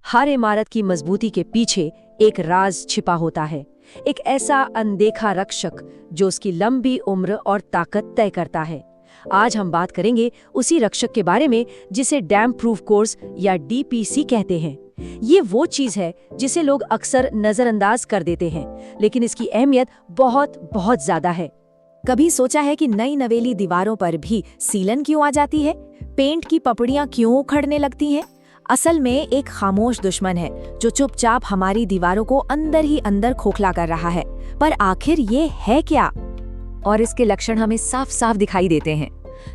हर इमारत की मजबूती के पीछे एक राज छिपा होता है, एक ऐसा अनदेखा रक्षक जो उसकी लंबी उम्र और ताकत तय करता है। आज हम बात करेंगे उसी रक्षक के बारे में जिसे डैम प्रूफ कोर्स या डीपीसी कहते हैं। ये वो चीज है जिसे लोग अक्सर नजरअंदाज कर देते हैं, लेकिन इसकी अहमियत बहुत बहुत ज्यादा है। कभी सोचा है कि नई नवेली दीवारों पर भी सीलन क्यों आ जाती है? पेंट की पपड़ियां क्यों उखड़ने लगती हैं? असल में एक खामोश दुश्मन है जो चुपचाप हमारी दीवारों को अंदर ही अंदर खोखला कर रहा है। पर आखिर ये है क्या? और इसके लक्षण हमें साफ साफ दिखाई देते हैं।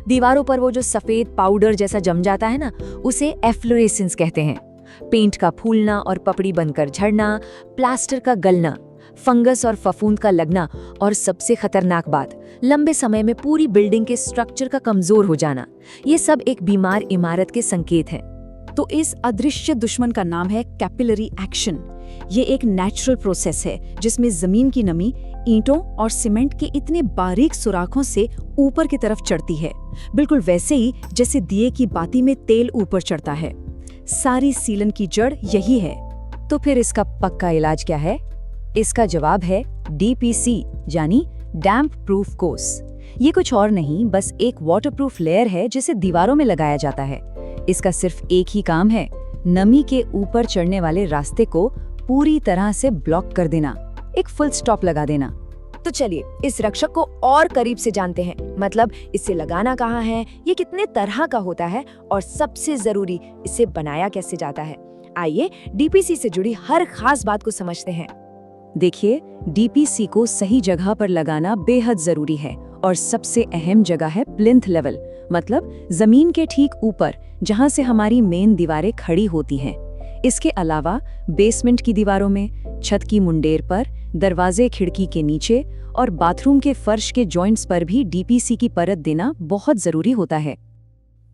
दीवारों पर वो जो सफेद पाउडर जैसा जम जाता है ना, उसे एफ्लोरेसेंस कहते हैं। पेंट का फूलना और पपड़ी बनकर झड़ना, प्लास्टर का गलना, फंगस और फफूंद का लगना, और सबसे खतरनाक बात, लंबे समय में पूरी बिल्डिंग के स्ट्रक्चर का कमजोर हो जाना। ये सब एक बीमार इमारत के संकेत हैं। तो इस अदृश्य दुश्मन का नाम है कैपिलरी एक्शन। ये एक नेचुरल प्रोसेस है जिसमें जमीन की नमी ईंटों और सीमेंट के इतने बारीक सुराखों से ऊपर की तरफ चढ़ती है, बिल्कुल वैसे ही जैसे दिए की बाती में तेल ऊपर चढ़ता है। सारी सीलन की जड़ यही है। तो फिर इसका पक्का इलाज क्या है? इसका जवाब है डीपीसी, यानी डैम्प प्रूफ कोर्स। ये कुछ और नहीं, बस एक वाटरप्रूफ लेयर है जिसे दीवारों में लगाया जाता है। इसका सिर्फ एक ही काम है, नमी के ऊपर चढ़ने वाले रास्ते को पूरी तरह से ब्लॉक कर देना, एक फुल स्टॉप लगा देना। तो चलिए इस रक्षक को और करीब से जानते हैं। मतलब इसे लगाना कहाँ है, ये कितने तरह का होता है, और सबसे जरूरी, इसे बनाया कैसे जाता है। आइए डीपीसी से जुड़ी हर खास बात को समझते हैं। देखिए, डीपीसी को सही जगह पर लगाना बेहद जरूरी है, और सबसे अहम जगह है प्लिंथ लेवल, मतलब जमीन के ठीक ऊपर, जहां से हमारी मेन दीवारें खड़ी होती हैं। इसके अलावा बेसमेंट की दीवारों में, छत की मुंडेर पर, दरवाजे खिड़की के नीचे और बाथरूम के फर्श के जॉइंट्स पर भी डीपीसी की परत देना बहुत जरूरी होता है।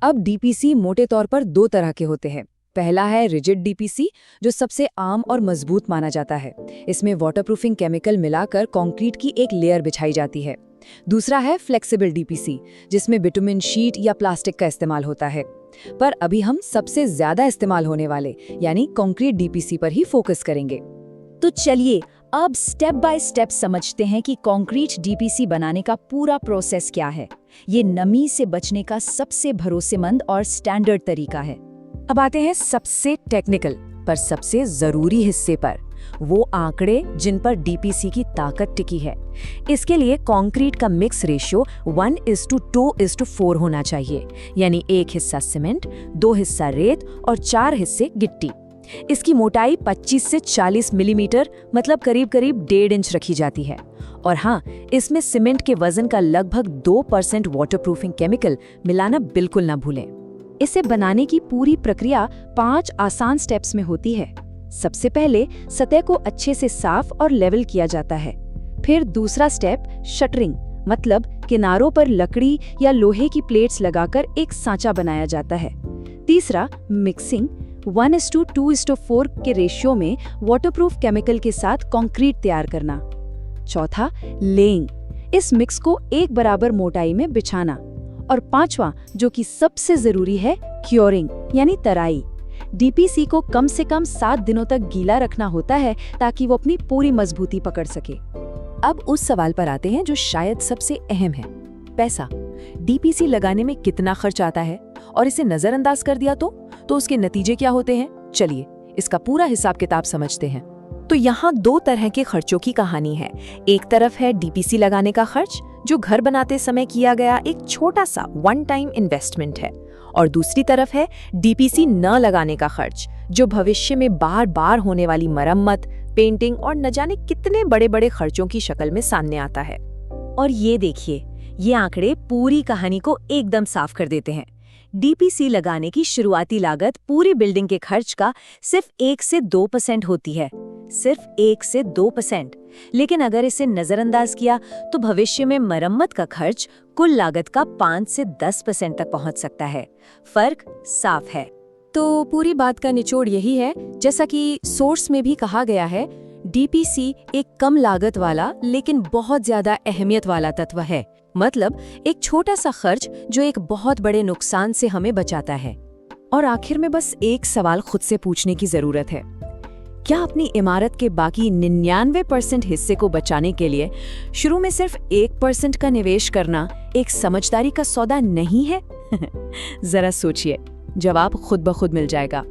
अब डीपीसी मोटे तौर पर दो तरह के होते हैं। पहला है रिजिड डीपीसी, जो सबसे आम और मजबूत माना जाता है। इसमें वाटरप्रूफिंग केमिकल मिलाकर कंक्रीट की एक लेयर बिछाई जाती है। दूसरा है फ्लेक्सिबल डीपीसी, जिसमें बिटुमिन शीट या प्लास्टिक का इस्तेमाल होता है। पर अभी हम सबसे ज्यादा इस्तेमाल होने वाले यानी कंक्रीट डीपीसी पर ही फोकस करेंगे। तो चलिए अब स्टेप बाय स्टेप समझते हैं कि कंक्रीट डीपीसी बनाने का पूरा प्रोसेस क्या है। ये नमी से बचने का सबसे भरोसेमंद और स्टैंडर्ड तरीका है। अब आते हैं सबसे टेक्निकल पर सबसे जरूरी हिस्से पर, वो आंकड़े जिन पर डीपीसी की ताकत टिकी है। इसके लिए कंक्रीट का मिक्स रेशियो 1:2:4 होना चाहिए, यानी 1 हिस्सा सीमेंट, 2 हिस्सा रेत और 4 हिस्से गिट्टी। इसकी मोटाई 25 से 40 मिलीमीटर, मतलब करीब करीब 1.5 इंच रखी जाती है। और हाँ, इसमें सीमेंट के वजन का लगभग 2% वाटरप्रूफिंग केमिकल मिलाना बिल्कुल ना भूलें। इसे बनाने की पूरी प्रक्रिया 5 आसान स्टेप्स में होती है। सबसे पहले सतह को अच्छे से साफ और लेवल किया जाता है। फिर दूसरा स्टेप शटरिंग, मतलब किनारों पर लकड़ी या लोहे की प्लेट्स लगाकर एक सांचा बनाया जाता है। तीसरा मिक्सिंग, 1:2:4 के रेशियो में वाटरप्रूफ केमिकल के साथ कंक्रीट तैयार करना। चौथा लेइंग, इस मिक्स को एक बराबर मोटाई में बिछाना। और पांचवा, जो कि सबसे जरूरी है, क्योरिंग, यानी तराई। डीपीसी को कम से कम 7 दिनों तक गीला रखना होता है ताकि वो अपनी पूरी मजबूती पकड़ सके। अब उस सवाल पर आते हैं जो शायद सबसे अहम है, पैसा। डीपीसी लगाने में कितना खर्च आता है, और इसे नजरअंदाज कर दिया तो उसके नतीजे क्या होते हैं? चलिए इसका पूरा हिसाब किताब समझते हैं। तो यहाँ 2 तरह के खर्चों की कहानी है। एक तरफ है डीपीसी लगाने का खर्च, जो घर बनाते समय किया गया एक छोटा सा वन टाइम इन्वेस्टमेंट है, और दूसरी तरफ है डीपीसी न लगाने का खर्च, जो भविष्य में बार बार होने वाली मरम्मत, पेंटिंग और न जाने कितने बड़े बड़े खर्चों की शक्ल में सामने आता है। और ये देखिए, ये आंकड़े पूरी कहानी को एकदम साफ कर देते हैं। डीपीसी लगाने की शुरुआती लागत पूरी बिल्डिंग के खर्च का सिर्फ 1 से 2% होती है, सिर्फ 1 से 2%। लेकिन अगर इसे नजरअंदाज किया तो भविष्य में मरम्मत का खर्च कुल लागत का 5 से 10% तक पहुंच सकता है। फर्क साफ है। तो पूरी बात का निचोड़ यही है, जैसा कि सोर्स में भी कहा गया है, डीपीसी एक कम लागत वाला लेकिन बहुत ज्यादा अहमियत वाला तत्व है। मतलब एक छोटा सा खर्च जो एक बहुत बड़े नुकसान से हमें बचाता है। और आखिर में बस एक सवाल खुद से पूछने की जरूरत है, क्या अपनी इमारत के बाकी 99% हिस्से को बचाने के लिए शुरू में सिर्फ 1% का निवेश करना एक समझदारी का सौदा नहीं है? जरा सोचिए, जवाब खुद ब खुद मिल जाएगा।